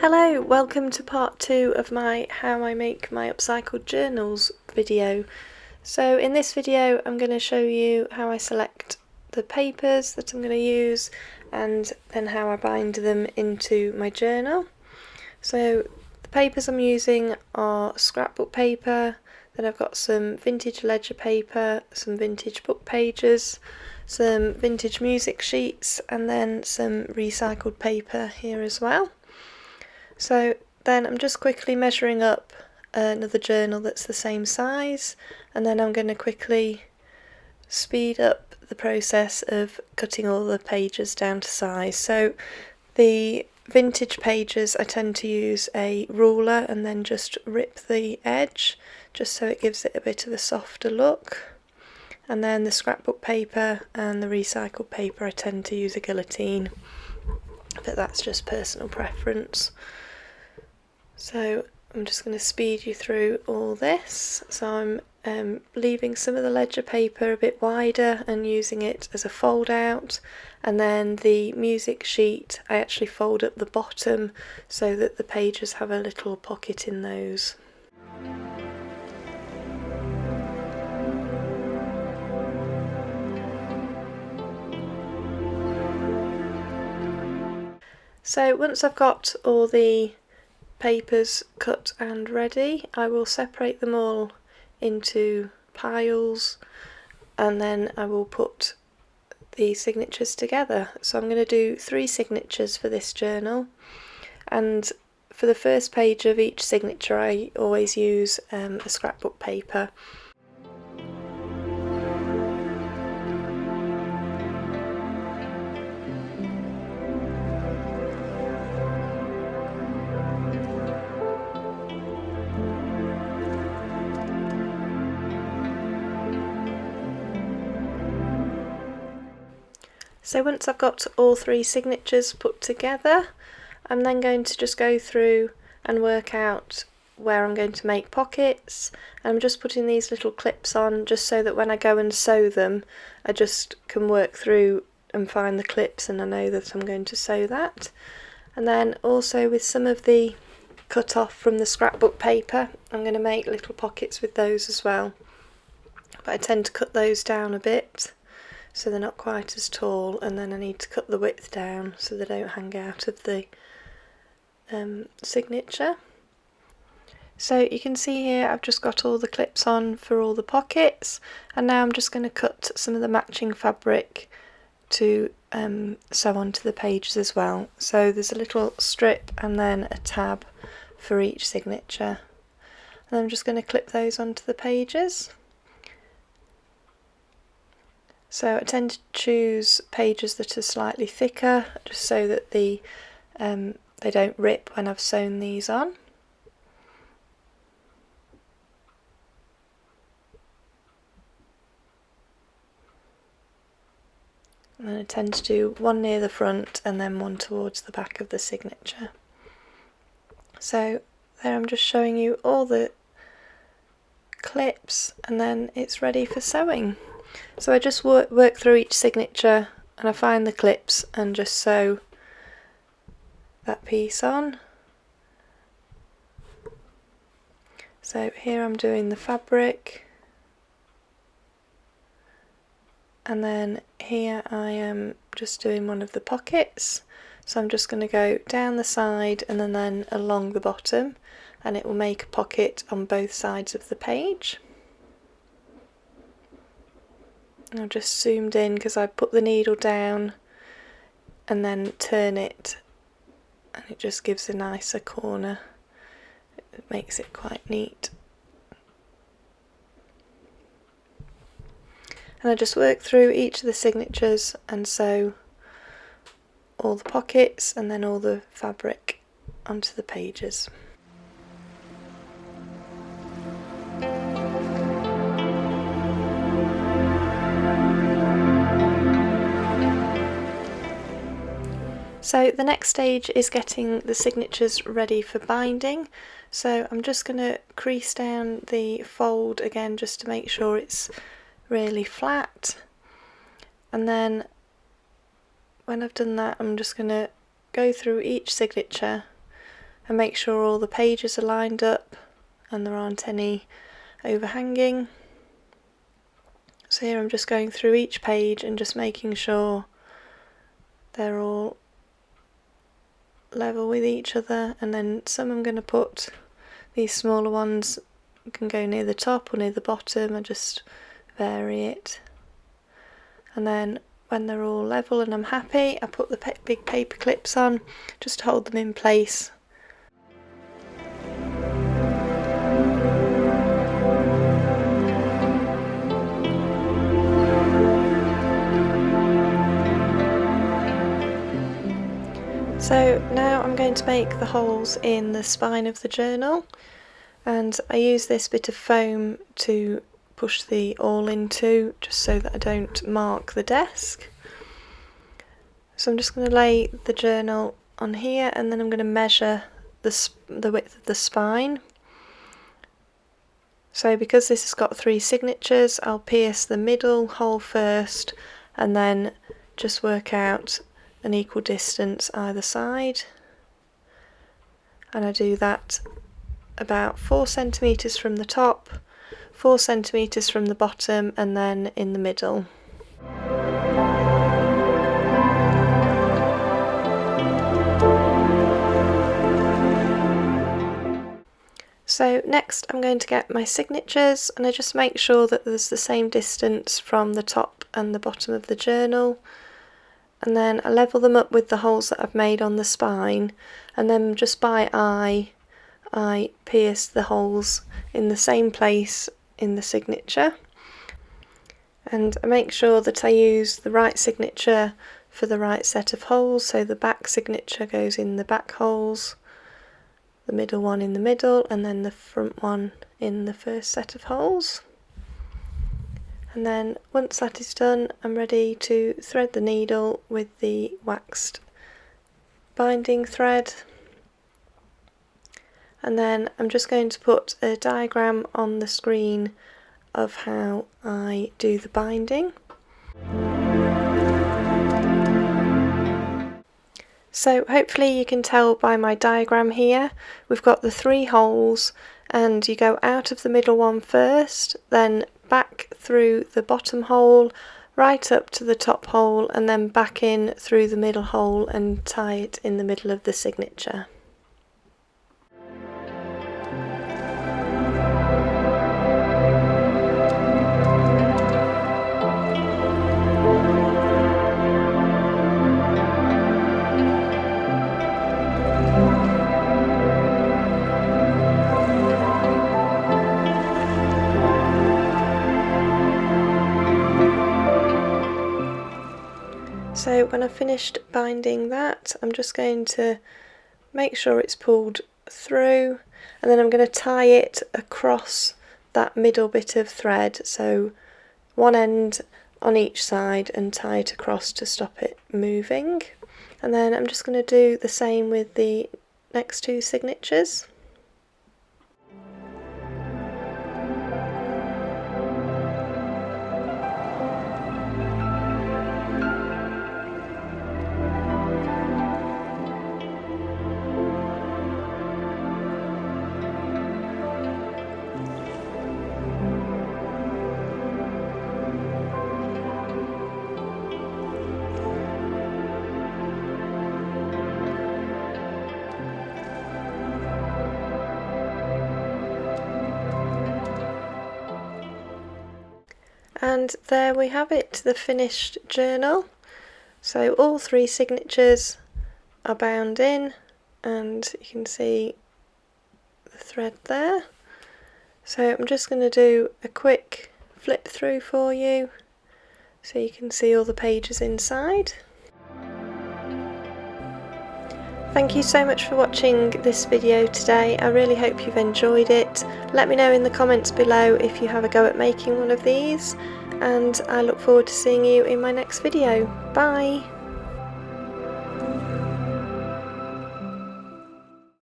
Hello, welcome to part 2 of my How I Make My Upcycled Journals video. So in this video I'm going to show you how I select the papers that I'm going to use and then how I bind them into my journal. So the papers I'm using are scrapbook paper, then I've got some vintage ledger paper, some vintage book pages, some vintage music sheets and then some recycled paper here as well. So then I'm just quickly measuring up another journal that's the same size, and then I'm going to quickly speed up the process of cutting all the pages down to size. So the vintage pages I tend to use a ruler and then just rip the edge just so it gives it a bit of a softer look. And then the scrapbook paper and the recycled paper I tend to use a guillotine, but that's just personal preference. So I'm just going to speed you through all this. So I'm leaving some of the ledger paper a bit wider and using it as a fold out, and then the music sheet I actually fold up the bottom so that the pages have a little pocket in those. So once I've got all the papers cut and ready, I will separate them all into piles and then I will put the signatures together. So I'm going to do 3 signatures for this journal, and for the first page of each signature I always use a scrapbook paper. So once I've got all 3 signatures put together, I'm then going to just go through and work out where I'm going to make pockets. I'm just putting these little clips on just so that when I go and sew them I just can work through and find the clips and I know that I'm going to sew that. And then also with some of the cut off from the scrapbook paper I'm going to make little pockets with those as well, but I tend to cut those down a bit so they're not quite as tall, and then I need to cut the width down so they don't hang out of the signature. So you can see here I've just got all the clips on for all the pockets, and now I'm just going to cut some of the matching fabric to sew onto the pages as well. So there's a little strip and then a tab for each signature, and I'm just going to clip those onto the pages. So I tend to choose pages that are slightly thicker just so that they don't rip when I've sewn these on. And then I tend to do one near the front and then one towards the back of the signature. So there I'm just showing you all the clips and then it's ready for sewing. So I just work through each signature and I find the clips and just sew that piece on. So here I'm doing the fabric, and then here I am just doing one of the pockets. So I'm just going to go down the side and then along the bottom, and it will make a pocket on both sides of the page. I've just zoomed in because I put the needle down and then turn it, and it just gives a nicer corner. It makes it quite neat. And I just work through each of the signatures and sew all the pockets and then all the fabric onto the pages. So the next stage is getting the signatures ready for binding. So I'm just going to crease down the fold again just to make sure it's really flat, and then when I've done that I'm just going to go through each signature and make sure all the pages are lined up and there aren't any overhanging. So here I'm just going through each page and just making sure they're all level with each other, and then some I'm going to put, these smaller ones can go near the top or near the bottom. I just vary it, and then when they're all level and I'm happy, I put the big paper clips on just to hold them in place. So now I'm going to make the holes in the spine of the journal, and I use this bit of foam to push the awl into, just so that I don't mark the desk. So I'm just going to lay the journal on here, and then I'm going to measure the width of the spine. So because this has got 3 signatures, I'll pierce the middle hole first and then just work out an equal distance either side, and I do that about 4 centimetres from the top, 4 centimetres from the bottom, and then in the middle. So next I'm going to get my signatures, and I just make sure that there's the same distance from the top and the bottom of the journal, and then I level them up with the holes that I've made on the spine, and then just by eye I pierce the holes in the same place in the signature, and I make sure that I use the right signature for the right set of holes. So the back signature goes in the back holes, the middle one in the middle, and then the front one in the first set of holes. And then once that is done, I'm ready to thread the needle with the waxed binding thread. And then I'm just going to put a diagram on the screen of how I do the binding. So hopefully you can tell by my diagram here, we've got the 3 holes, and you go out of the middle one first, then back through the bottom hole, right up to the top hole, and then back in through the middle hole and tie it in the middle of the signature. So when I've finished binding that, I'm just going to make sure it's pulled through, and then I'm going to tie it across that middle bit of thread, so one end on each side, and tie it across to stop it moving. And then I'm just going to do the same with the next 2 signatures. And there we have it, the finished journal. So all 3 signatures are bound in, and you can see the thread there. So I'm just going to do a quick flip through for you so you can see all the pages inside. Thank you so much for watching this video today. I really hope you've enjoyed it. Let me know in the comments below if you have a go at making one of these, and I look forward to seeing you in my next video. Bye!